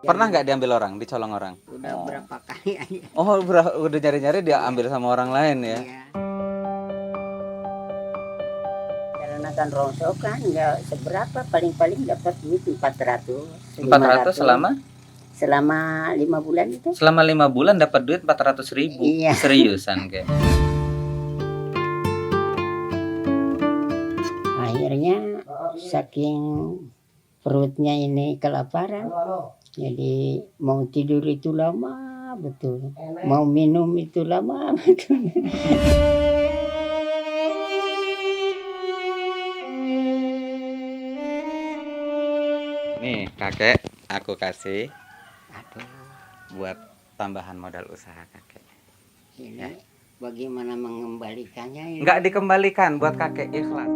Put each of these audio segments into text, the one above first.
Pernah nggak diambil orang, dicolong orang? Udah berapa kali aja. Oh, udah nyari-nyari dia ambil sama orang lain ya? Iya. Karena kan rongsokan nggak seberapa, paling-paling dapat duit 400. 400 selama? Selama 5 bulan itu. Selama 5 bulan dapat duit 400.000. Iya. Seriusan kayak. Akhirnya saking perutnya ini kelaparan, jadi mau tidur itu lama betul, mau minum itu lama betul. Nih kakek, aku kasih Aduh, buat tambahan modal usaha kakek. ini bagaimana mengembalikannya ini? Nggak dikembalikan, buat kakek ikhlas.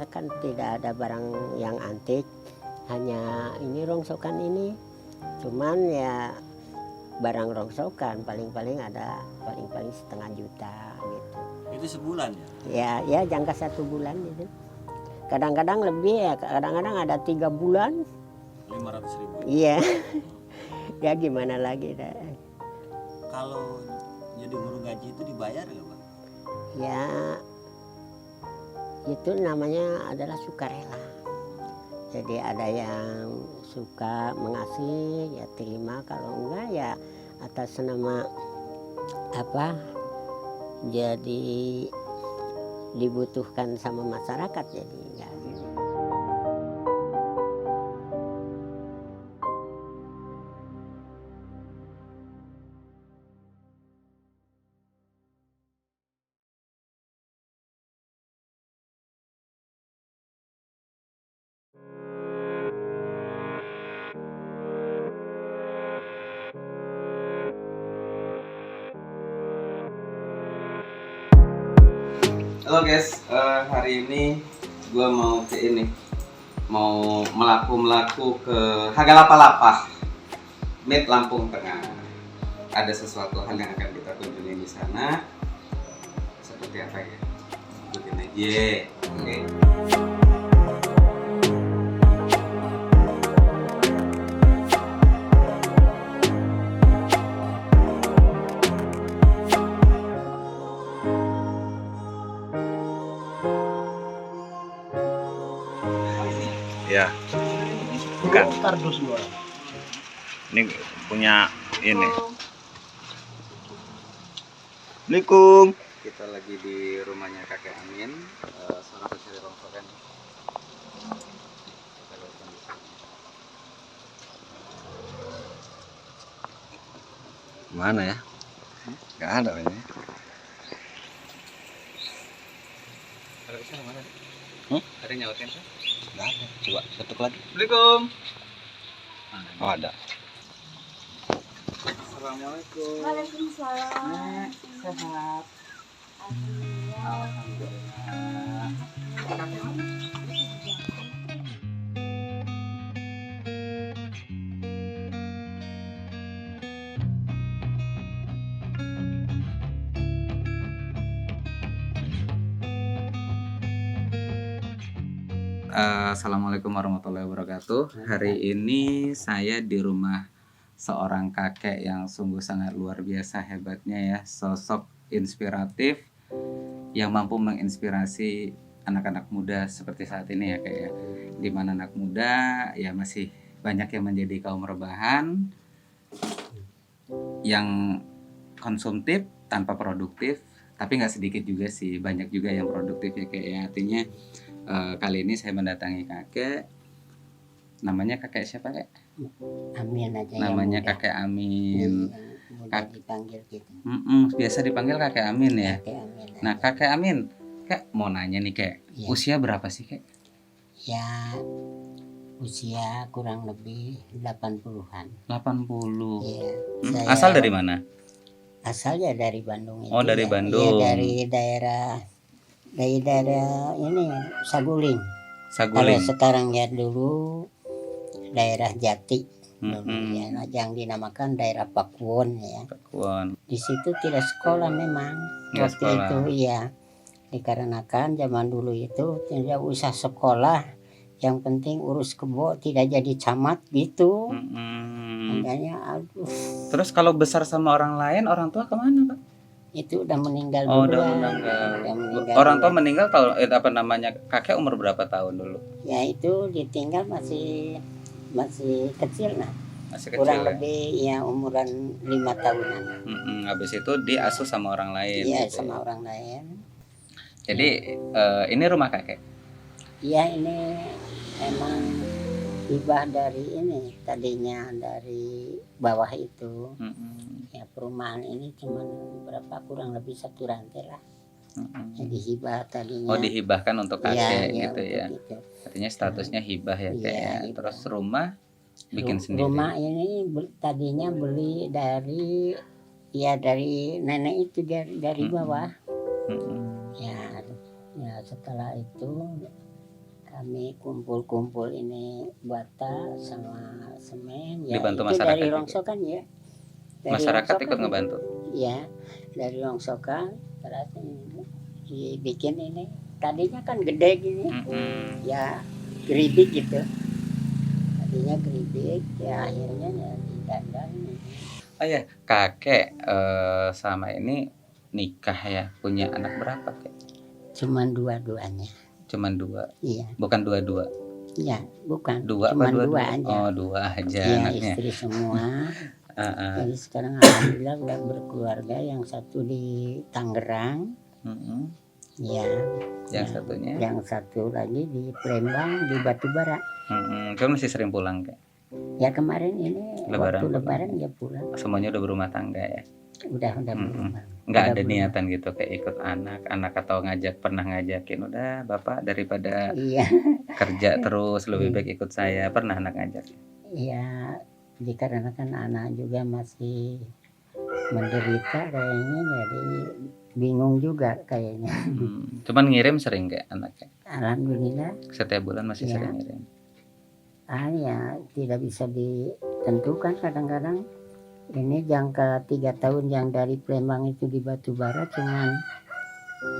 Kan tidak ada barang yang antik, hanya ini rongsokan ini. Cuman ya barang rongsokan paling-paling ada paling-paling setengah juta gitu. Itu sebulan Ya, ya? ya jangka 1 bulan gitu. Kadang-kadang lebih ya, kadang-kadang ada 3 bulan. 500.000. Iya. Ya gimana lagi dah. Kalau jadi guru gaji itu dibayar nggak Bang? Ya itu namanya adalah sukarela. Jadi ada yang suka mengasih ya terima, kalau enggak ya atas nama apa jadi dibutuhkan sama masyarakat jadi enggak. Halo guys, hari ini gue mau ke ini, mau melaku ke Hagalapa-Lapa, Mid Lampung Tengah. Ada sesuatu hal yang akan kita kunjungi di sana. Seperti apa ya? Ikutin aja, oke? Ya, bukan. Kardus dua. Ini punya ini. Assalamualaikum. Kita lagi di rumahnya kakek Amin, seorang pencari rongsokan. Kita lihat kondisinya. Mana ya? Gak ada ini. Ada di sana mana? Ada nyautin kan? Gak ada. Coba ketuk lagi. Assalamualaikum. Oh ada. Assalamualaikum. Waalaikumsalam. Sehat. Alhamdulillah. Assalamualaikum warahmatullahi wabarakatuh. Hari ini saya di rumah seorang kakek yang sungguh sangat luar biasa hebatnya ya, sosok inspiratif yang mampu menginspirasi anak-anak muda seperti saat ini ya kayak, dimana anak muda ya masih banyak yang menjadi kaum rebahan yang konsumtif tanpa produktif, tapi nggak sedikit juga sih, banyak juga yang produktif ya kayak ya. Artinya kali ini saya mendatangi kakek, namanya kakek siapa kek? Amin aja Namanya yang muda. kakek Amin. Mudah dipanggil gitu. Biasa dipanggil kakek Amin ya. Kakek Amin. Nah kakek Amin, kek mau nanya nih kek, Iya. usia berapa sih kek? Ya usia kurang lebih 80-an. 80. Iya. Asal dari mana? Asal ya dari Bandung itu. Oh, dari ya. Bandung. Iya, dari daerah ini Saguling. Kalau Saguling. sekarang ya dulu daerah Jati. Dulu Mm-mm. ya, yang dinamakan daerah Pakuwon ya. Pakuwon. Di situ tidak sekolah memang. Nggak Waktu sekolah. itu iya. Dikarenakan zaman dulu itu tidak usah sekolah. Yang penting urus kebo, tidak jadi camat gitu. Makanya aduh, Terus kalau besar sama orang lain, orang tua kemana pak? itu udah meninggal Oh duluan. udah meninggal. Udah meninggal Orang tua duluan. meninggal tahu apa namanya, kakek umur berapa tahun dulu? Ya itu ditinggal masih kecil nah. Masih kecil Kurang ya? lebih ya umuran 5 tahunan. Habis itu diasuh sama orang lain. Iya gitu. sama orang lain. Jadi ini rumah kakek. Iya ini emang hibah dari ini, tadinya dari bawah itu. Ya perumahan ini cuma berapa, kurang lebih 1 rantai lah. Jadi hibah tadinya. Oh dihibahkan untuk kakek Iya, gitu ya. gitu. Artinya statusnya hibah ya Iya, kayak. hibah. Terus rumah bikin sendiri. Rumah ini tadinya beli dari nenek itu dari bawah. Ya setelah itu kami kumpul ini bata sama semen ya. Dibantu itu masyarakat dari juga? rongsokan ya. Dari Masyarakat rongsokan, ikut ngebantu. ya dari rongsokan terus dibikin ini. Tadinya kan gede gini. Ya geribik gitu. Tadinya geribik ya akhirnya ya didandan. Oh ya, kakek sama ini nikah ya, punya anak berapa kek? Cuman dua-duanya. Cuman 2. Iya. Bukan 2. Ya, bukan. 2 Cuman apa 2? 2 aja. Oh, 2 aja Iya, anaknya. istri semua. Jadi sekarang alhamdulillah udah berkeluarga, yang satu di Tangerang. Ya. Yang satunya? Yang satu lagi di Palembang di Batubara. Kamu masih sering pulang kek? Ya kemarin ini Lebaran. waktu Lebaran ya pulang. Semuanya udah berumah tangga ya? Udah berumah. Nggak Udah ada berumah. niatan gitu kayak ikut anak atau pernah ngajakin, udah bapak daripada Iya. kerja terus lebih baik ikut saya, pernah anak ngajak? Iya, dikarenakan anak juga masih menderita kayaknya, jadi bingung juga kayaknya. Cuman ngirim sering kayak anaknya? Alhamdulillah. Setiap bulan masih Ya. sering ngirim? Ya tidak bisa ditentukan kadang-kadang. Ini jangka 3 tahun yang dari Palembang itu di Batubara cuman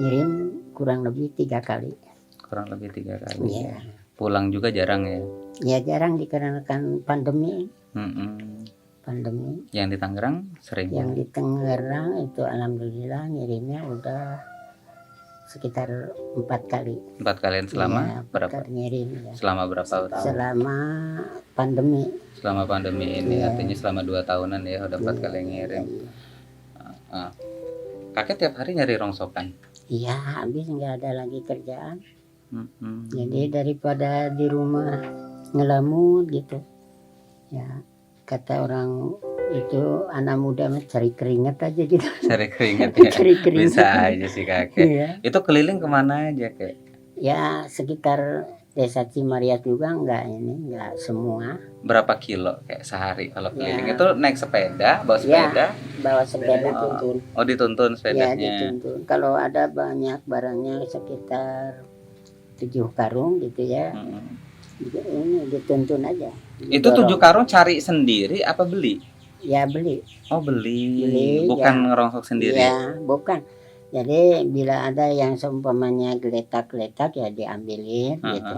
ngirim kurang lebih 3 kali. Kurang lebih 3 kali. Iya. Pulang juga jarang ya? Ya jarang dikarenakan pandemi. Pandemi. Yang di Tangerang sering? Yang di Tangerang itu alhamdulillah ngirimnya udah sekitar 4 kali. 4 kalian selama Iya, berapa? Ngirim ya. Selama berapa tahun? Selama pandemi. Selama pandemi ini, Iya. artinya selama 2 tahunan ya udah 4 kali ngirim. Kakek tiap hari nyari rongsokan? Iya, habis nggak ada lagi kerjaan. Jadi daripada di rumah ngelamut gitu, ya kata orang itu anak muda mah cari keringat aja gitu. Cari keringat ya? Cari keringat. Bisa aja sih kakek. Iya. Itu keliling kemana aja kek? Ya sekitar desa Cimariat juga nggak semua. Berapa kilo kayak sehari kalau keliling? Ya. Itu naik sepeda, bawa sepeda? Bawa sepeda tuntun. Oh dituntun Ya sepedanya? dituntun. Kalau ada banyak barangnya sekitar 7 karung gitu ya. Ini dituntun aja. Itu 7 karung cari sendiri apa beli? Ya beli. Oh beli, Beli, bukan ya. ngerongsok sendiri? Ya bukan. Jadi bila ada yang seumpamanya geletak-geletak ya diambilin gitu.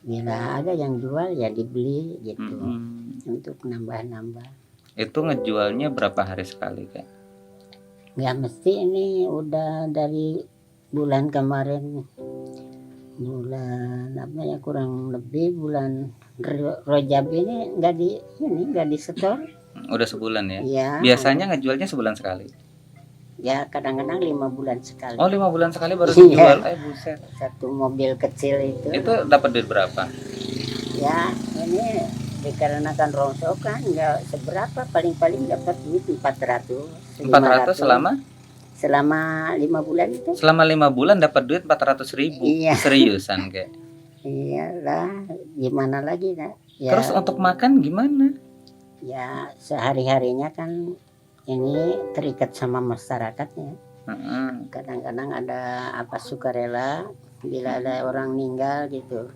Bila ada yang jual ya dibeli gitu. Untuk nambah-nambah. Itu ngejualnya berapa hari sekali kak? Ya mesti ini udah dari bulan kemarin bulan apa ya, kurang lebih bulan Rojab ini nggak disetor. Udah sebulan ya. Ya, Biasanya ngejualnya sebulan sekali. ya kadang-kadang 5 bulan sekali. Oh 5 bulan sekali baru Iya. dijual. Buset. Satu mobil kecil itu. Itu dapat duit berapa? Ya ini dikarenakan rongsokan nggak seberapa, paling-paling dapat duit 400. 400 selama 5 bulan itu. selama 5 bulan dapat duit 400.000. Iya. Seriusan kayak. Iyalah, gimana lagi nak? Ya, Terus untuk makan gimana? ya sehari-harinya kan ini terikat sama masyarakatnya. Heeh. Kadang-kadang ada apa sukarela bila ada orang meninggal gitu.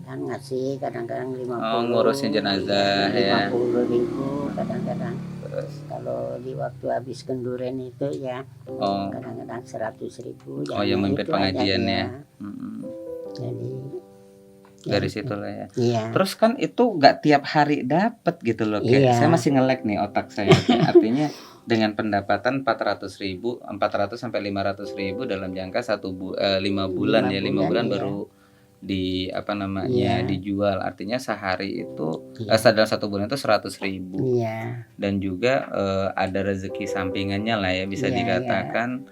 Kan ngasih kadang-kadang 50. Oh, ngurusin jenazah ya. 50.000 kadang-kadang. Terus Kalau di waktu habis kenduren itu ya oh, kadang-kadang 100.000. oh yang mimpin itu aja, pengajian ya. ya. Mm-mm. Jadi Dari itu. situ lah ya. Iya. Terus kan itu nggak tiap hari dapat gitu loh kayak. Iya. Saya masih nge-lag nih otak saya. Kayak. Artinya dengan pendapatan 400.000, 400 sampai 500.000 dalam jangka 5 bulan ya, 5 bulan iya. baru di apa namanya Iya. dijual. Artinya sehari itu Iya. dalam 1 bulan itu 100.000. Iya. Dan juga ada rezeki sampingannya lah ya bisa Iya, dikatakan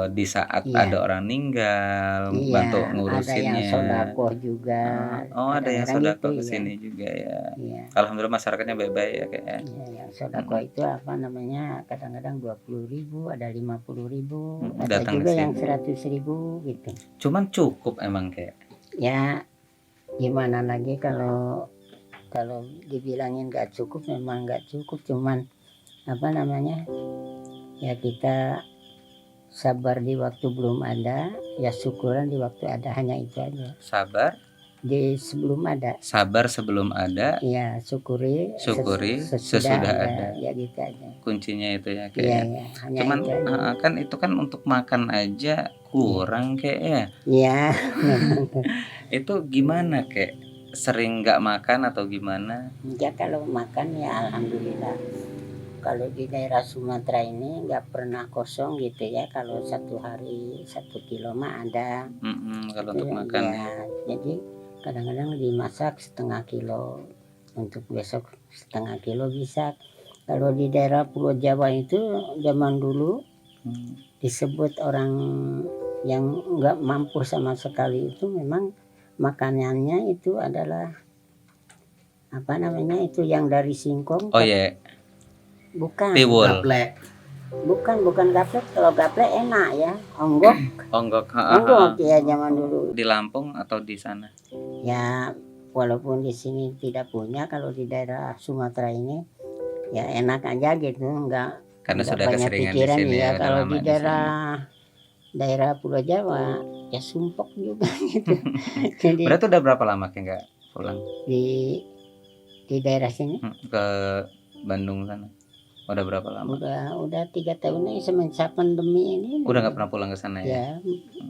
di saat Iya. ada orang meninggal Iya, bantu ada yang ngurusinnya. sodakoh juga. Oh ada yang Kadang-kadang sodakoh gitu, ke sini juga ya. Iya. Alhamdulillah masyarakatnya baik-baik ya kayak. Iya, yang sodakoh itu apa namanya? Kadang-kadang 20.000, ada 50.000, ada Datang juga ke yang sini. 100.000 gitu. Cuman cukup emang kayak. Ya gimana lagi kalau dibilangin nggak cukup, memang nggak cukup. Cuman apa namanya? Ya kita sabar di waktu belum ada, ya syukuran di waktu ada, hanya itu aja. Sabar Sebelum ada, sabar sebelum ada, ya syukuri sesudah ada. ya gitu aja. Kuncinya itu ya Iya, kayak. ya, hanya Cuman itu aja. kan itu kan untuk makan aja kurang kayak ya. Iya. Itu gimana kayak sering nggak makan atau gimana? Ya kalau makan ya alhamdulillah. Kalau di daerah Sumatera ini nggak pernah kosong gitu ya. Kalau 1 hari 1 kilo mah ada. Kalau Gitu untuk ya. makan ya. Ya, jadi kadang-kadang dimasak setengah kilo, untuk besok setengah kilo bisa. Kalau di daerah Pulau Jawa itu zaman dulu disebut orang yang nggak mampu sama sekali itu memang makanannya itu adalah apa namanya itu yang dari singkong. Oh ya, Bukan. tiwul, Bukan gaplek. Kalau gaplek enak ya. Onggok. onggok, Onggok ya zaman dulu. di Lampung atau di sana? Ya walaupun di sini tidak punya, kalau di daerah Sumatera ini ya enak aja gitu, enggak Karena sudah banyak keseringan di pikiran sini ya. ya, udah Kalau lama di di daerah Pulau Jawa ya sumpok juga gitu. Jadi Berarti udah berapa lama kayak nggak pulang di daerah sini ke Bandung sana? Udah berapa lama? udah 3 tahun nih semenjak pandemi ini. Udah nggak pernah pulang ke sana ya? Ya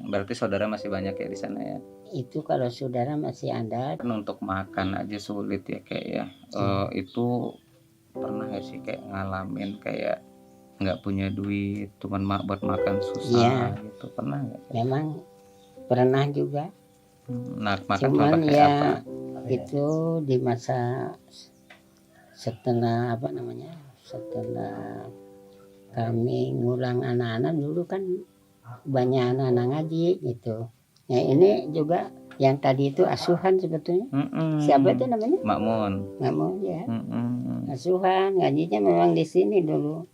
Berarti saudara masih banyak ya di sana ya? itu kalau saudara masih ada. Kan untuk makan aja sulit ya kayak ya. Itu pernah nggak sih kayak ngalamin kayak nggak punya duit, cuman buat makan susah Iya. gitu, pernah nggak? Memang pernah juga. Nah, makan cuma Cuman pakai ya apa? itu di masa setelah kami ngulang anak-anak dulu kan banyak anak-anak ngaji gitu. Ya ini juga yang tadi itu asuhan sebetulnya. Siapa itu namanya? Makmun. Nggak mau ya. Asuhan ngajinya memang di sini dulu.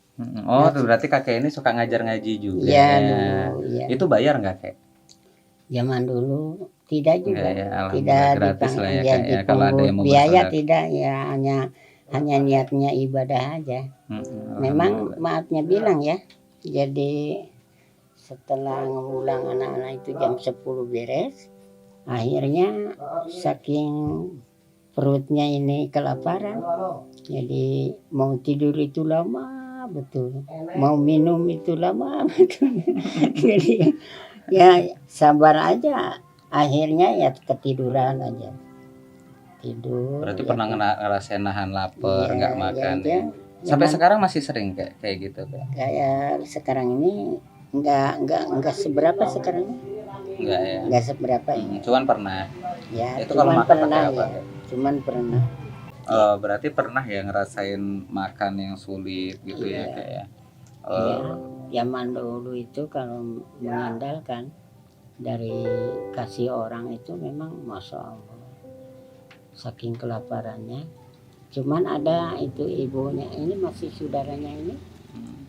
Oh, berarti kakek ini suka ngajar ngaji juga. Iya dulu. Ya. Itu bayar nggak kek? Zaman dulu tidak juga. Enggak ya, Tidak alhamdulillah gratis lah ya kek ya. Kalau ada yang mau biaya bersodak. tidak ya, hanya niatnya ibadah aja. Memang maafnya bilang ya, jadi setelah ngulang anak-anak itu jam 10 beres, akhirnya saking perutnya ini kelaparan, jadi mau tidur itu lama betul, mau minum itu lama betul. Jadi ya sabar aja, akhirnya ya ketiduran aja. Tidur. Berarti ya, pernah ngerasain nahan lapar, iya, nggak makan. ya. Sampai Zaman- sekarang masih sering kayak gitu kek. Kayak sekarang ini enggak seberapa sekarang. Enggak ya. nggak seberapa ya. Cuman pernah. Ya, Itu kalau cuman makan pakai pernah apa? ya. Cuman pernah. Berarti pernah ya ngerasain makan yang sulit gitu ya Iya. kayak. Ya, zaman dulu itu kalau mengandalkan dari kasih orang itu memang masya Allah saking kelaparannya. Cuman ada itu ibunya ini masih saudaranya ini,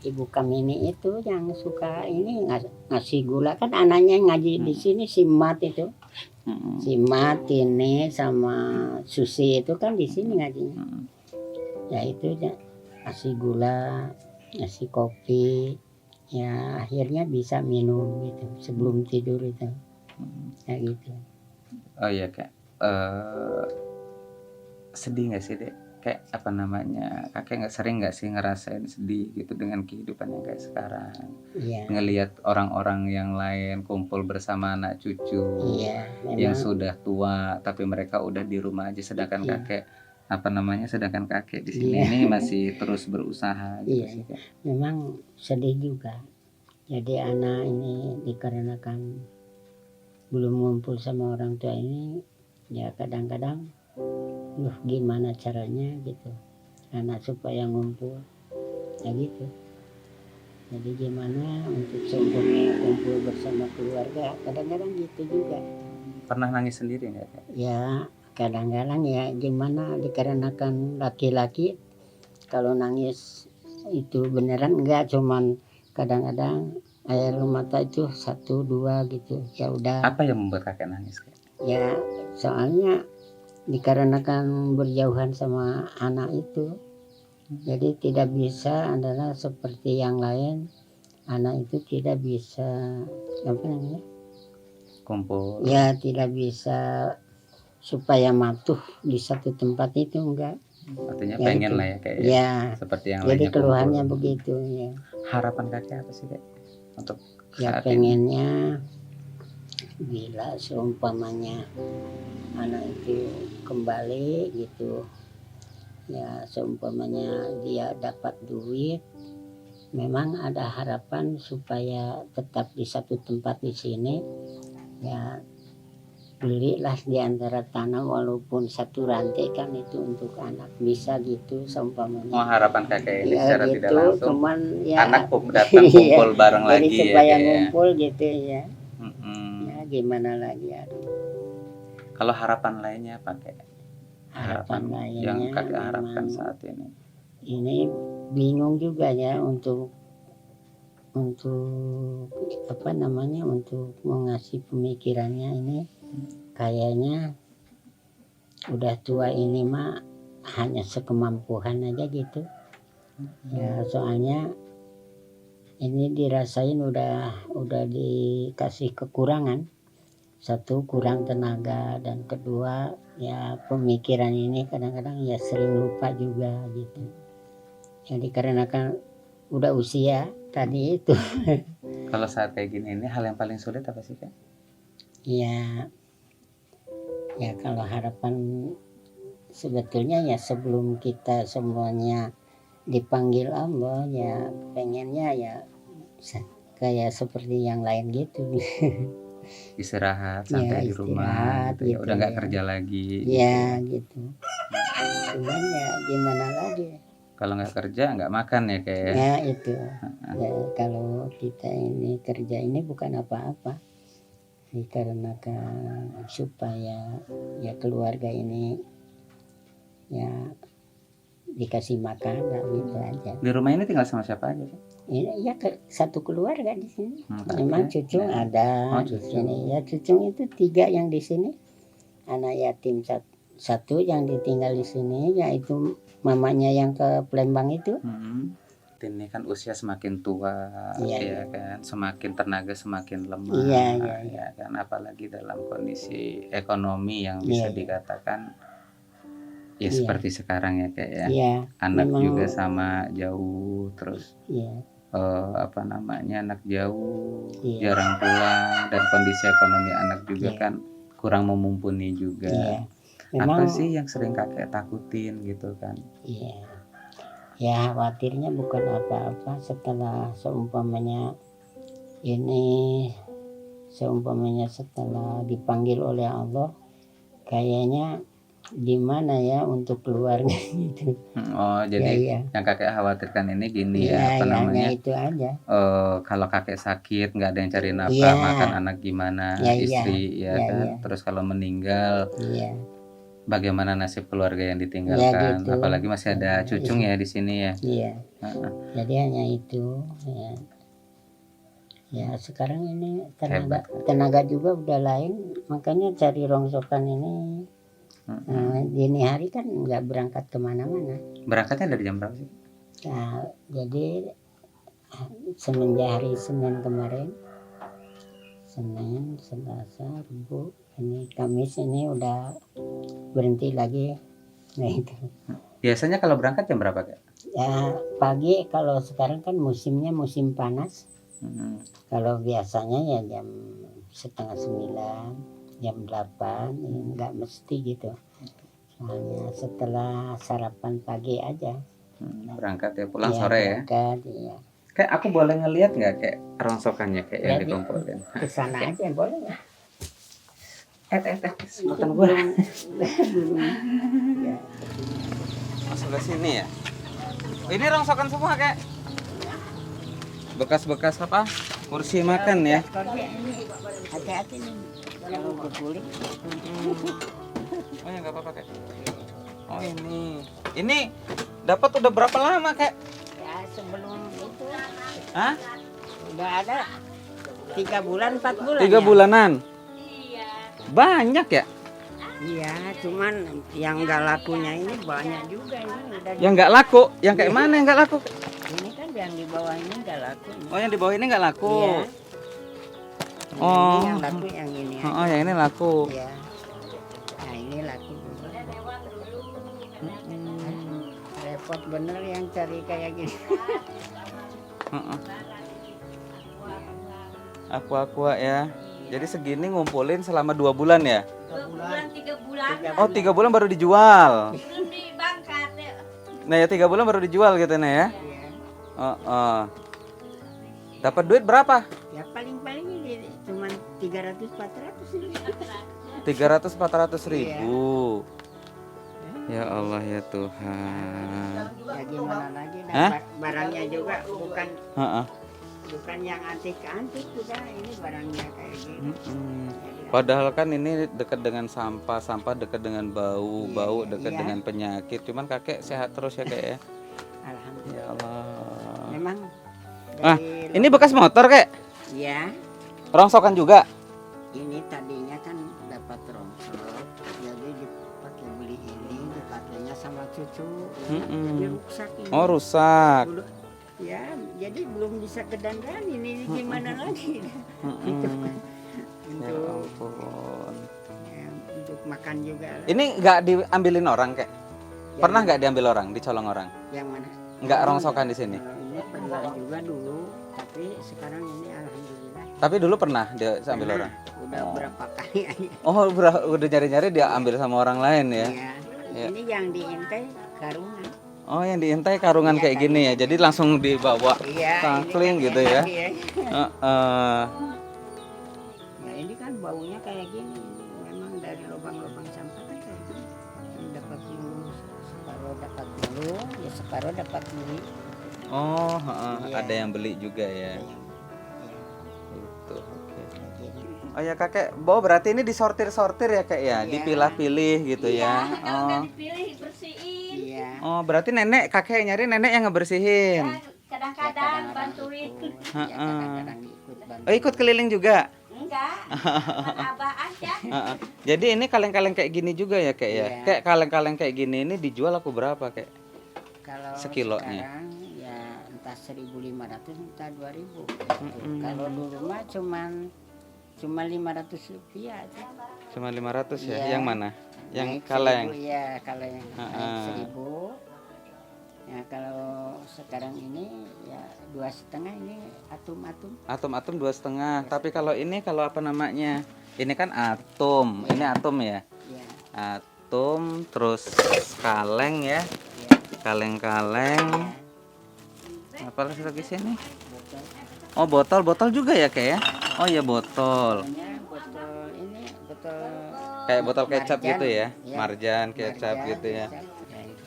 ibu kami ini itu yang suka ini ngasih gula kan anaknya yang ngaji di sini si Mat itu. Si Mat ini sama Susi itu kan di sini ngajinya. Ya itu ya, ngasih gula, ngasih kopi, ya akhirnya bisa minum gitu sebelum tidur itu. Ya gitu. Oh iya kak. Sedih nggak sih dek? Kayak apa namanya? Kakek sering nggak sih ngerasain sedih gitu dengan kehidupan yang kayak sekarang? Iya. Ngelihat orang-orang yang lain kumpul bersama anak cucu Iya, yang memang sudah tua tapi mereka udah di rumah aja sedangkan Iya. kakek apa namanya sedangkan kakek di sini Iya. ini masih terus berusaha gitu Iya. sih Kak. memang sedih juga. Jadi anak ini dikarenakan belum ngumpul sama orang tua ini, ya kadang-kadang, gimana caranya gitu, anak supaya ngumpul, ya gitu. Jadi gimana untuk seumpamanya kumpul bersama keluarga, kadang-kadang gitu juga. Pernah nangis sendiri nggak Kak? Ya kadang-kadang ya gimana dikarenakan laki-laki kalau nangis itu beneran enggak, cuman kadang-kadang air mata itu 1, 2 gitu ya udah. Apa yang membuat kakek nangis Kak? Ya soalnya dikarenakan berjauhan sama anak itu, jadi tidak bisa adalah seperti yang lain, anak itu tidak bisa apa namanya Kumpul. ya tidak bisa supaya matuh di satu tempat itu enggak. Artinya Ya pengen itu. lah ya kayak Ya, seperti yang jadi lainnya keluhannya kumpul. begitu ya. Harapan kakek apa sih Kak? Untuk Ya saat ini? pengennya bila seumpamanya anak itu kembali gitu, ya seumpamanya dia dapat duit, memang ada harapan supaya tetap di satu tempat di sini, ya belilah di antara tanah walaupun satu rantai kan itu untuk anak bisa gitu seumpamanya. Harapan kakek ini Ya secara tidak gitu, langsung cuman ya anak datang kumpul bareng jadi lagi ya supaya kayak. ngumpul gitu ya. Mm-mm. Ya gimana lagi aduh. Kalau harapan lainnya apa kayak? Harapan lainnya yang kakek harapkan memang saat ini. ini bingung juga ya untuk apa namanya untuk mengasih pemikirannya ini, kayaknya udah tua ini mah hanya sekemampuan aja gitu ya, soalnya ini dirasain udah dikasih kekurangan, satu kurang tenaga dan kedua ya pemikiran ini kadang-kadang ya sering lupa juga gitu, jadi karena kan udah usia tadi itu. Kalau saat kayak gini ini hal yang paling sulit apa sih Kak? Ya kalau harapan sebetulnya ya sebelum kita semuanya dipanggil Allah ya pengennya ya kayak seperti yang lain gitu. Istirahat Ya, santai di rumah istirahat gitu ya. gitu Udah nggak ya. kerja lagi Ya gitu. gitu. Cuman ya gimana lagi? Kalau nggak kerja nggak makan ya kayak. Ya itu. Ya, kalau kita ini kerja ini bukan apa-apa. Dikarenakan supaya ya keluarga ini ya dikasih makan gitu aja. Di rumah ini tinggal sama siapa aja Kak? Ini ya satu keluarga di sini. Kakek, Memang cucung ya. ada Oh, di cucung. sini. Ya cucung itu 3 yang di sini. Anak yatim satu yang ditinggal di sini, yaitu mamanya yang ke Palembang itu. Ini kan usia semakin tua, Iya, ya kan, semakin tenaga semakin lemah, Iya. ya kan, apalagi dalam kondisi ekonomi yang bisa Iya. dikatakan ya Iya. seperti sekarang ya kayak ya. Iya. Anak memang- juga sama jauh, terus Iya. apa namanya anak jauh, Iya. jarang pulang dan kondisi ekonomi anak juga Iya. kan kurang memumpuni juga. Iya. Apa Memang sih yang sering kakek takutin gitu kan? iya. Ya khawatirnya bukan apa-apa setelah seumpamanya ini seumpamanya setelah dipanggil oleh Allah, kayaknya gimana ya untuk keluarga gitu. Oh, jadi Ya, yang kakek khawatirkan ini gini iya, ya, apa ya, namanya? hanya itu aja. Kalau kakek sakit nggak ada yang cari nafkah, Iya. makan anak gimana, Ya, iya. istri ya Ya, kan. iya. Terus kalau meninggal, Iya, bagaimana nasib keluarga yang ditinggalkan? gitu. Apalagi masih ada cucung ya di sini ya. iya. Heeh. Jadi hanya itu. Ya. Ya sekarang ini tenaga juga udah lain, makanya cari rongsokan ini. Dini hari kan nggak berangkat kemana-mana. Berangkatnya dari jam berapa sih? Nah, jadi semenjak hari Senin kemarin, Senin, Selasa, Rabu, ini Kamis ini udah berhenti lagi. Nah itu. Biasanya kalau berangkat jam berapa kak? Ya pagi, kalau sekarang kan musimnya musim panas. Kalau biasanya ya jam 8:30, jam 8, ini nggak mesti gitu. Soalnya setelah sarapan pagi aja. Berangkat ya, pulang Iya, sore ya. berangkat, iya. Kayak aku boleh ngelihat nggak kayak rongsokannya kayak yang Jadi, dikumpulin? Kesana aja boleh ya. Makan gua. Ya. Masuk ke sini ya. Ini rongsokan semua kayak bekas-bekas apa? Kursi makan ya. Hati-hati nih kalau berguling. Oh ya nggak apa-apa kayak. Oh ini dapat udah berapa lama kayak? Ya sebelum itu Hah? udah ada 3 bulan 4 bulan. 3 ya? bulanan. Banyak ya? Iya, cuman yang nggak lakunya ini banyak juga ini udah. Yang nggak laku, yang kayak mana yang nggak laku? Ini kan yang di bawah ini nggak laku. Oh yang di bawah ini nggak laku. Iya. Oh. Ini yang laku yang ini. Oh yang ini laku. Iya. Nah ini laku juga. Repot bener yang cari kayak gini. Aqua ya. Jadi segini ngumpulin selama 2 bulan ya? 2 bulan, 3 bulan. Oh 3 bulan baru dijual. Belum dibangkat ya. Nah ya 3 bulan baru dijual gitu nih ya? Dapat duit berapa? Ya paling-paling ini cuma 300-400 ini. 300-400 ribu. Ya Allah ya Tuhan. Ya gimana lagi? Hah? Barangnya juga bukan Heeh. yang antik-antik juga, ini barangnya kayak gini. Padahal kan ini dekat dengan sampah, sampah dekat dengan bau, bau dekat iya. dengan penyakit. Cuman kakek sehat terus ya kek ya. Alhamdulillah. Ya Allah. Memang Ah, dari ini bekas motor kek? ya, Rongsokan juga? ini tadinya kan dapat rongsok, jadi dipakai beli ini, dipakainya sama cucu, jadi rusak ini. Oh rusak. Ya, jadi belum bisa kedandan ini gimana lagi? Untuk Ya ampun. ya, untuk makan juga. Ini nggak diambilin orang kek? Yang Pernah nggak diambil orang, dicolong orang? Yang mana? Nggak rongsokan di sini? Ini pernah juga dulu, tapi sekarang ini alhamdulillah. Tapi dulu pernah dia ambil orang? Udah berapa kali aja. Oh udah nyari-nyari dia ambil sama orang lain ya? Ya. Ya. Ini yang diintai karungan. Oh yang diintai karungan Iya, kayak gini ya? Jadi langsung dibawa Iya. tangkling ini kan gitu ya? enak ya. Ya ini kan baunya kayak gini. Memang dari lubang-lubang sampah kan kayak gini. Yang dapat dulu, separuh dapat dulu, ya separuh dapat beli. Oh Iya. ada yang beli juga ya? Iya. Itu. Oke. Kayak gini. Oh ya kakek, berarti ini disortir-sortir ya kak ya? Iya. Dipilah-pilih gitu ya? Kalau udah dipilih bersihin. Iya. Oh berarti nenek, kakek nyari nenek yang ngebersihin? Ya, kadang-kadang bantuin. Ya, kadang-kadang ikut bantu. Oh ikut keliling juga? Enggak, bukan abah aja. Jadi ini kaleng-kaleng kayak gini juga ya kak ya? Iya. Kayak kaleng-kaleng kayak gini ini dijual aku berapa kak? Kalau Sekilonya. sekarang ya entah 1.500 entah 2.000. Kalau dulu mah cuma 500 rupiah aja. Cuma 500 ya? Iya. Yang mana? Yang Naik kaleng? 1.000, ya kaleng naik 1.000. Ya kalau sekarang ini ya 2,5 ini atum-atum. Atom-atom 2,5. Tapi kalau ini kalau apa namanya? Ini kan atom. Ini atom ya? Ya, Atom terus kaleng ya? ya, Kaleng-kaleng. ya. Apa lagi sini? Betul. Oh botol juga ya kayak ya? Ya, Oh iya botol. Hanya botol ini botol Kayak botol kecap Marjan. gitu ya. Iya. Marjan, kecap marjan, gitu ya. kecap, ya itu.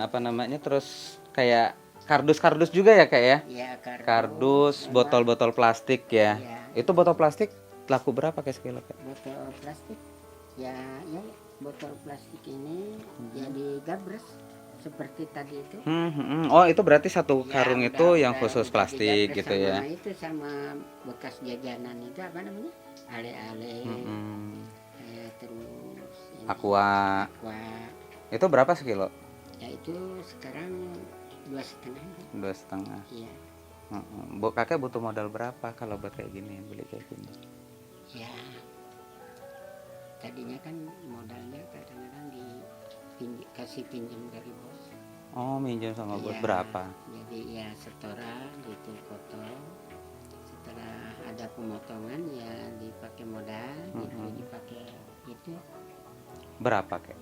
Apa namanya? Terus kayak kardus-kardus juga ya kayak ya? Ya, Kardus, sama botol-botol plastik ya. Iya. Itu botol plastik laku berapa kayak sekilo Kak? botol plastik. Ya, botol plastik ini ya digabres seperti tadi itu. Oh itu berarti satu Ya, karung udah- itu yang udah- khusus udah plastik digabres gitu sama ya. Itu sama bekas jajanan itu apa namanya? Ale-ale. Terus ini, Aqua. aqua. Itu berapa sekilo? Ya itu sekarang 2,5. 2,5. Iya. Kakek butuh modal berapa kalau buat kayak gini, beli kayak gini? Ya. Tadinya kan modalnya kadang-kadang dikasih pinjam dari bos. Oh minjem sama bos Iya. berapa? Jadi ya setoran gitu potong. Setelah ada pemotongan ya dipakai modal, gitu dipakai itu. Berapa kek?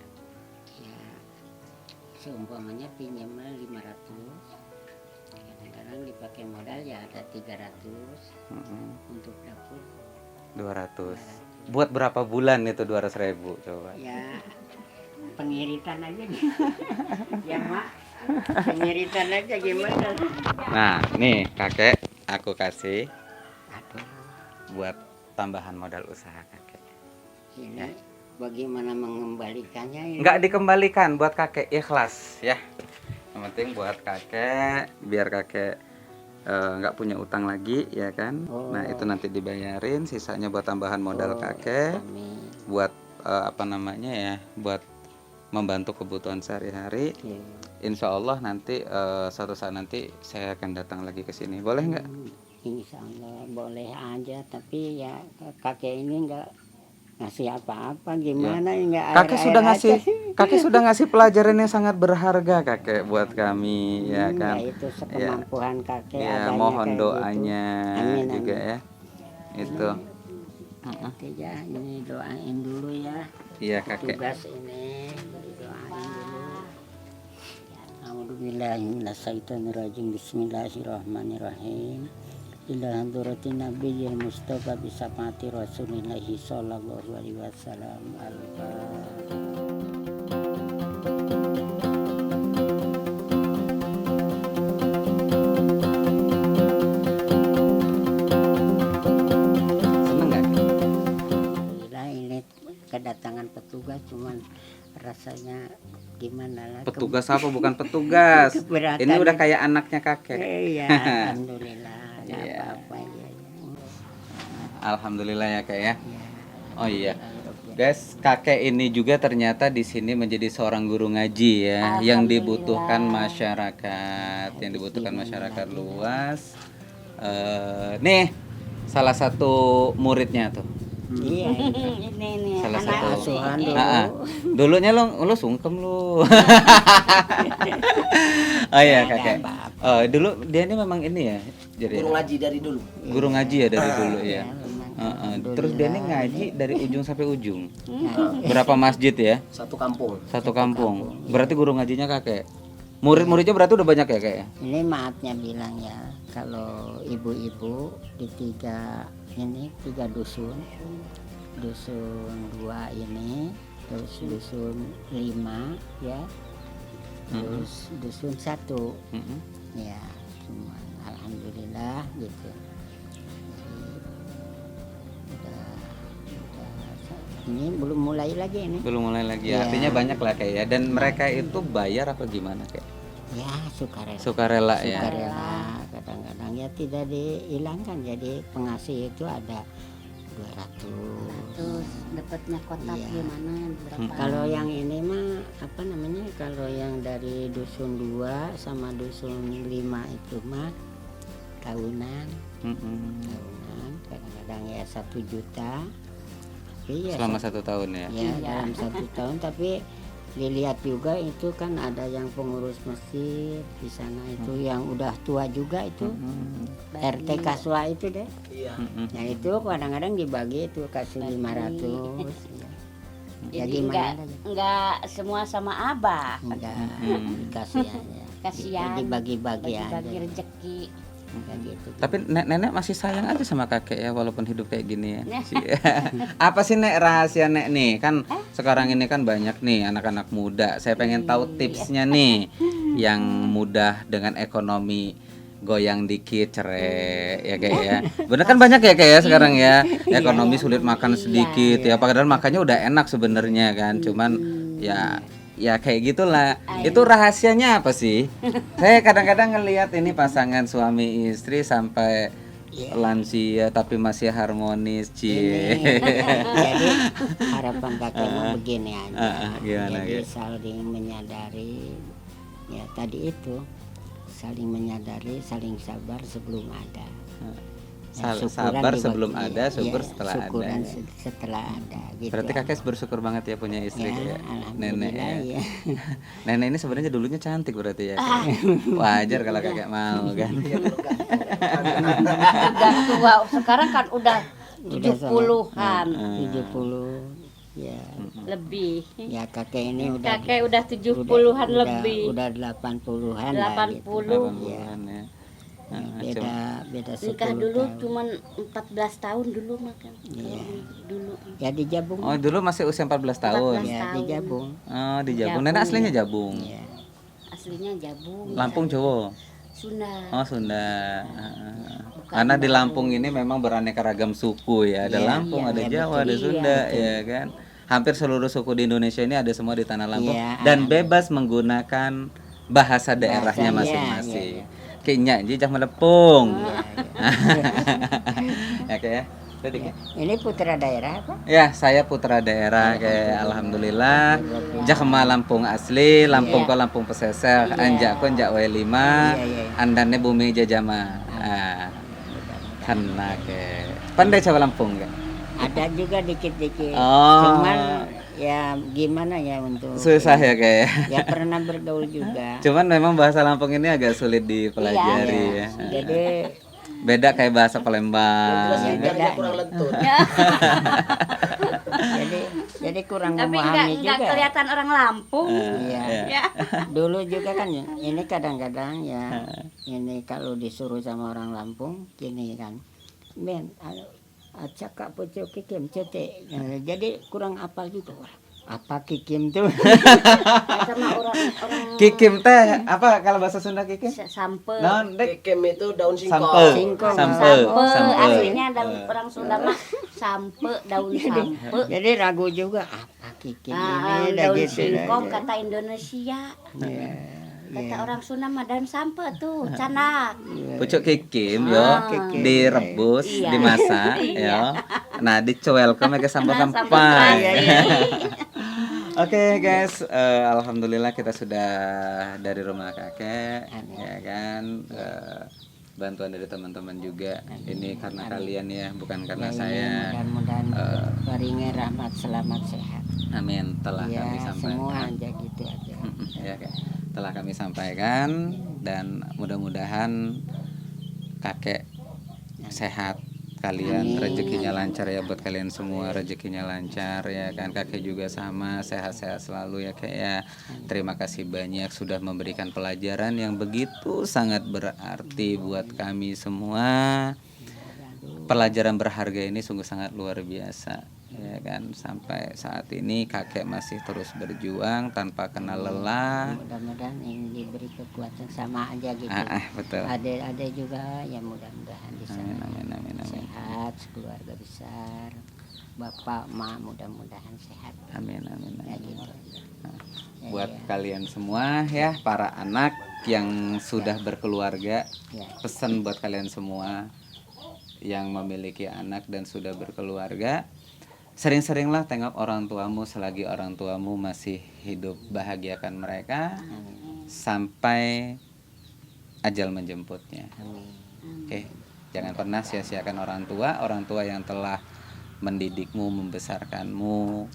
Ya seumpamanya pinjamnya 500. Kadang-kadang dipakai modal ya ada 300 untuk dapur. 200. Buat berapa bulan itu 200.000 coba? Ya pengiritan aja nih. Ya mak, pengiritan aja gimana? Nah nih kakek aku kasih Aduh, buat tambahan modal usaha kakek. ini bagaimana mengembalikannya ini? Nggak dikembalikan, buat kakek ikhlas ya. Yang penting buat kakek biar kakek nggak punya utang lagi ya kan. Nah itu nanti dibayarin, sisanya buat tambahan modal kakek, Amin. buat apa namanya ya, buat membantu kebutuhan sehari-hari. Ya. Insya Allah nanti suatu saat nanti saya akan datang lagi ke sini, boleh nggak? Insya Allah boleh aja, tapi ya kakek ini nggak ngasih apa-apa, gimana ya. Nggak Kakek air-air sudah aja. ngasih, kakek sudah ngasih pelajaran yang sangat berharga kakek buat kami ya kan. Ya itu sekemampuan kakek. Ya adanya mohon kayak doanya gitu. Amin, juga amin. ya. Itu. Nanti ya ini doain dulu ya. Iya kakek. Tugas ini didoain dulu. A'udzubillahiminasyaitonirrajim. Bismillahirrahmanirrahim. Ila hadratin nabiyil mustafa bisafati rasulillahi sallallahu alaihi wasallam. Al-Fatihah. Seneng nggak? Alhamdulillah ini kedatangan petugas, cuman rasanya gimana lah. Petugas apa bukan petugas? Keberatan. Ini udah kayak anaknya kakek. Iya, alhamdulillah. Nggak Iya. apa-apa ya. Alhamdulillah ya kak ya. Oh iya. Guys, kakek ini juga ternyata di sini menjadi seorang guru ngaji ya, yang dibutuhkan masyarakat, yang dibutuhkan masyarakat luas. Nih, salah satu muridnya tuh. Iya. Ini Salah anak satu. asuhan ini. dulu. Dulunya lo sungkem lu. Oh iya kakek. Dulu dia ini memang ini ya, jadi Guru ngaji dari dulu. guru ngaji ya dari dulu ya. memang. Terus dia ini ngaji dari ujung sampai ujung. Berapa masjid ya? Satu kampung. Satu kampung. Berarti guru ngajinya kakek. Murid-muridnya berarti udah banyak ya kak ya? Ini maafnya bilang ya, kalau ibu-ibu di tiga dusun, dusun 2 ini, terus dusun 5 ya, terus dusun 1 ya, semua alhamdulillah gitu. Jadi, ini belum mulai lagi ini. Belum mulai lagi. Iya. Artinya banyak lah kayak ya. Dan mereka itu bayar apa gimana kayak? Ya sukarela. Sukarela ya. Sukarela, kadang-kadang ya tidak dihilangkan, jadi pengasih itu ada 200. Terus dapatnya kotak Iya. gimana berapa? Kalau yang ini mah apa namanya, kalau yang dari dusun 2 sama dusun 5 itu mah tahunan, kadang-kadang ya 1 juta. Tapi ya Selama 1 tahun ya. ya dalam 1 tahun, tapi dilihat juga itu kan ada yang pengurus masjid di sana itu yang udah tua juga itu, RT Kaswa itu deh. Iya. Nah itu kadang-kadang dibagi itu kasih 500. Ya Jadi gimana? enggak semua sama abah. Enggak, dikasih aja. Kasihan. Dibagi-bagi aja. Bagi rezeki. kayak gitu. Tapi nenek masih sayang aja sama kakek ya walaupun hidup kayak gini ya. Apa sih Nek rahasia Nek nih? Kan sekarang ini kan banyak nih anak-anak muda. Saya pengen tahu tipsnya nih yang mudah dengan ekonomi goyang dikit cerai ya kayak ya. Bener kan banyak ya kayak ya sekarang ya. Ekonomi sulit makan sedikit ya padahal makannya udah enak sebenarnya kan. Cuman ya kayak gitulah. Itu rahasianya apa sih? Saya kadang-kadang ngelihat ini pasangan suami istri sampai lansia tapi masih harmonis, cie. Jadi harapan kakek mau begini aja. Gimana, Jadi Ge? saling menyadari, ya tadi itu saling menyadari, saling sabar sebelum ada. Syukuran Sabar juga, sebelum iya, ada, syukur iya, setelah syukuran ada. setelah ada. Gitu. Berarti kakek bersyukur banget ya punya istri Ya, kayak alhamdulillah, nenek ya. ya. Nenek ini sebenarnya dulunya cantik berarti ya. Kayak. Wajar kalau kakek mau kan. Udah tua, sekarang kan udah Udah 70-an 70, ya. lebih. Ya kakek ini udah Kakek udah 70-an lebih. Udah 80-an lah gitu. 80. Ya. Beda 10 Nikah dulu tahun. cuman 14 tahun dulu makan. Iya. Dulu. Ya di Jabung. Oh, dulu masih usia 14 tahun. 14. Ya di tahun. Jabung. Oh, di Jabung. Jabung, Nenek aslinya ya. Jabung. Ya. Aslinya Jabung. Lampung Jawa. Sunda. Oh, Sunda. Karena di Lampung ini memang beraneka ragam suku ya. Ada Iya, Lampung, iya, ada iya, Jawa, betul. ada Iya, Sunda, ya kan. Hampir seluruh suku di Indonesia ini ada semua di tanah Lampung Iya, dan bebas menggunakan bahasa daerahnya Bahasanya, masing-masing. iya, Kayaknya jah melepung. Iya, Ya kayak tadi iya. Ini putra daerah apa? ya saya putra daerah kayak alhamdulillah Jakma Lampung asli Lampung ko Lampung Pesesel anjak ko anjak W5 Iya. andane bumi jajama kena ke pandai coba Lampung gak? Ada juga dikit-dikit. Oh. Cuman ya gimana ya untuk Susah ya kayak ya pernah bergaul juga. cuman memang bahasa Lampung ini agak sulit dipelajari Ya. ya Jadi beda kayak bahasa Palembang beda. jadi kurang Tapi memahami nggak juga. kelihatan orang Lampung. Iya. Ya. Dulu juga kan ini kadang-kadang ya ini kalau disuruh sama orang Lampung gini kan. Men, cakap pocok kikim cetek. Jadi kurang apal juga. Apa kikim tuh? Sama orang Kikim teh apa kalau bahasa Sunda kikim? sampe. Non dek Kekem itu daun sampe singkong. Singkong. sampe Sampe, sampe. aslinya daun orang Sunda mah sampe, daun sampe. Jadi ragu juga apa kikim ini dah Daun gitu. singkong dah. kata Indonesia. Iya. Kata orang Sunda mah daun sampe tuh, canak. Pucuk kikim yo kikim. direbus, Iya. dimasak yo. Nah, dicuel ke mereka sambal Sambal rempah. terasi. Oke guys, alhamdulillah kita sudah dari rumah kakek, ya kan. Bantuan dari teman-teman juga. Ini karena kalian ya, bukan karena saya. Mudah-mudahan paringi rahmat selamat sehat. Amin. Telah Ya kami semua sampaikan. aja gitu aja. Ya, Kak. Telah kami sampaikan dan mudah-mudahan kakek sehat, kalian rezekinya lancar ya buat kalian semua, rezekinya lancar ya kan. Kakek juga sama, sehat-sehat selalu ya Kak ya. Terima kasih banyak sudah memberikan pelajaran yang begitu sangat berarti buat kami semua. Pelajaran berharga ini sungguh sangat luar biasa ya kan. Sampai saat ini kakek masih terus berjuang tanpa kenal lelah. Mudah-mudahan ini diberi kekuatan sama aja gitu. Betul. Ada juga yang mudah-mudahan bisa Amin. sehat, keluarga besar, bapak, ma mudah-mudahan sehat. Amin. Ya gitu. Buat kalian semua ya, para anak yang sudah berkeluarga, Ya. pesan buat kalian semua yang memiliki anak dan sudah berkeluarga, sering-seringlah tengok orang tuamu selagi orang tuamu masih hidup, bahagiakan mereka sampai ajal menjemputnya. Oke, jangan pernah sia-siakan orang tua yang telah mendidikmu, membesarkanmu,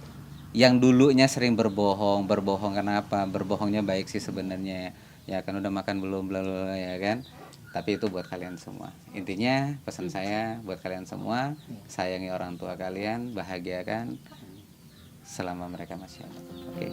yang dulunya sering berbohong kenapa? Berbohongnya baik sih sebenarnya ya kan, udah makan belum ya kan. Tapi itu buat kalian semua. Intinya pesan saya buat kalian semua, sayangi orang tua kalian, bahagiakan selama mereka masih ada. Oke.